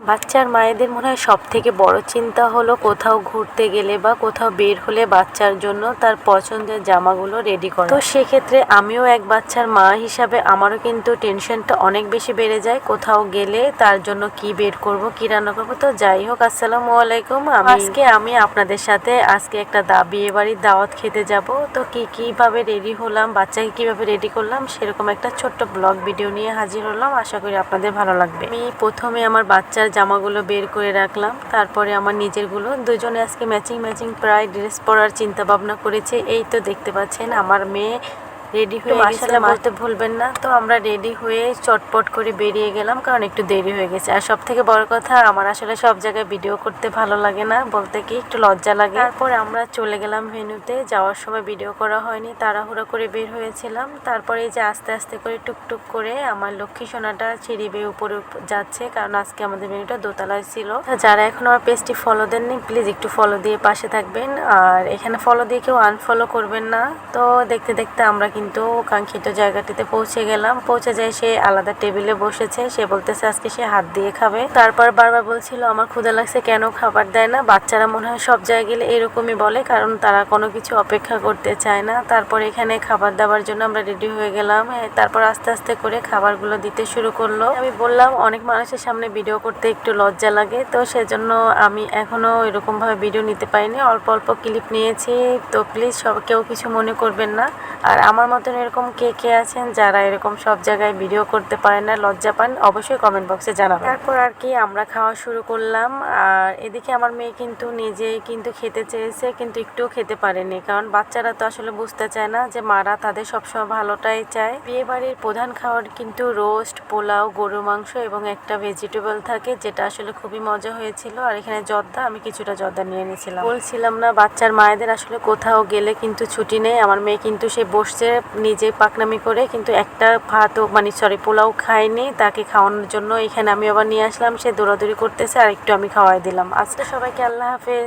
বাচ্চার মায়েদের মনে হয় সবথেকে বড় চিন্তা হলো কোথাও ঘুরতে গেলে বা কোথাও বের হলে বাচ্চার জন্য তার পছন্দের জামাগুলো রেডি করা। তো সেক্ষেত্রে আমিও এক বাচ্চার মা হিসাবে আমারও কিন্তু টেনশনটা অনেক বেশি বেড়ে যায় কোথাও গেলে তার জন্য কি বের করব, কি রান্না করব। তো যাই হোক, আসসালামু আলাইকুম। আমি আপনাদের সাথে আজকে একটা বিয়ে বাড়ির দাওয়াত খেতে যাব। তো কিভাবে রেডি হলাম, বাচ্চাকে কিভাবে রেডি করলাম, সেরকম একটা ছোট্ট ব্লগ ভিডিও নিয়ে হাজির হলাম। আশা করি আপনাদের ভালো লাগবে। আমি প্রথমে আমার বাচ্চার জামাগুলো বের করে রাখলাম, তারপরে আমার নিজেরগুলো। দুজনে আজকে ম্যাচিং প্রায় ড্রেস পরার চিন্তা ভাবনা করেছে। এই তো দেখতে পাচ্ছেন আমার মেয়ে রেডি হয়ে মাশাআল্লাহ বলতে ভুলবেন না। তো আমরা রেডি হয়ে চটপট করে বেরিয়ে গেলাম, কারণ একটু দেরি হয়ে গেছে। আর সব থেকে বড় কথা, আমার আসলে সব জায়গায় ভিডিও করতে ভালো লাগে না, বলতে কি একটু লজ্জা লাগে। তারপর আমরা চলে গেলাম ভেন্যুতে। যাওয়ার সময় ভিডিও করা হয়নি, তাড়াহুড়া করে বের হয়েছিলাম। তারপরে এই যে আস্তে আস্তে করে টুকটুক করে আমার লক্ষ্মী সোনাটা সিঁড়ি বেয়ে উপরে যাচ্ছে, কারণ আজকে আমাদের ভেন্যুটা দোতলায় ছিল। যারা এখন আমার পেজটি ফলো দেননি, প্লিজ একটু ফলো দিয়ে পাশে থাকবেন। আর এখানে ফলো দিয়ে কেউ আনফলো করবেন না। তো দেখতে দেখতে আমরা কিন্তু কাঙ্ক্ষিত জায়গাটিতে পৌঁছে গেলাম। পৌঁছে যায় সে আলাদা টেবিলে বসেছে। সে বলতেছে আজকে সে হাত দিয়ে খাবে। তারপর বারবার বলছিল আমার ক্ষুধা লাগছে, কেন খাবার দেয় না। বাচ্চারা মনে হয় সব জায়গায় গেলে এরকমই বলে, কারণ তারা কোনো কিছু অপেক্ষা করতে চায় না। তারপর এখানে খাবার দেওয়ার জন্য আমরা রেডি হয়ে গেলাম। তারপর আস্তে আস্তে করে খাবারগুলো দিতে শুরু করলো। আমি বললাম অনেক মানুষের সামনে ভিডিও করতে একটু লজ্জা লাগে, তো সেজন্য আমি এখনো এরকম ভাবে ভিডিও নিতে পারিনি, অল্প অল্প ক্লিপ নিয়েছি। তো প্লিজ কেউ কিছু মনে করবেন না। আর আমার মতন এরকম কে আছেন যারা এরকম সব জায়গায় ভিডিও করতে পারেন না, লজ্জা পান, অবশ্যই কমেন্ট বক্সে জানাবেন। তারপর আর কি আমরা খাওয়া শুরু করলাম। আর এদিকে আমার মেয়ে কিন্তু নিজেই কিন্তু খেতে চেয়েছে, কিন্তু একটুও খেতে পারেনি, কারণ বাচ্চারা তো আসলে বুঝতে চায় না যে মারা তাদের সবসময় ভালোটাই চায়। বিয়ে বাড়ির প্রধান খাবার কিন্তু রোস্ট, পোলাও, গরু মাংস এবং একটা ভেজিটেবল থাকে, যেটা আসলে খুবই মজা হয়েছিল। আর এখানে জর্দা, আমি কিছুটা জর্দা নিয়ে নিয়েছিলাম। বলছিলাম না, বাচ্চার মায়েদের আসলে কোথাও গেলে কিন্তু ছুটি নেই। আমার মেয়ে কিন্তু সে বসছে নিজে পাকনামি করে, কিন্তু একটা ভাতও পোলাও খায়নি। তাকে খাওয়ানোর জন্য এখানে আমি আবার নিয়ে আসলাম, সে দৌড়াদৌড়ি করতেছে আর একটু আমি খাওয়াই দিলাম। আজকে সবাইকে আল্লাহ হাফেজ।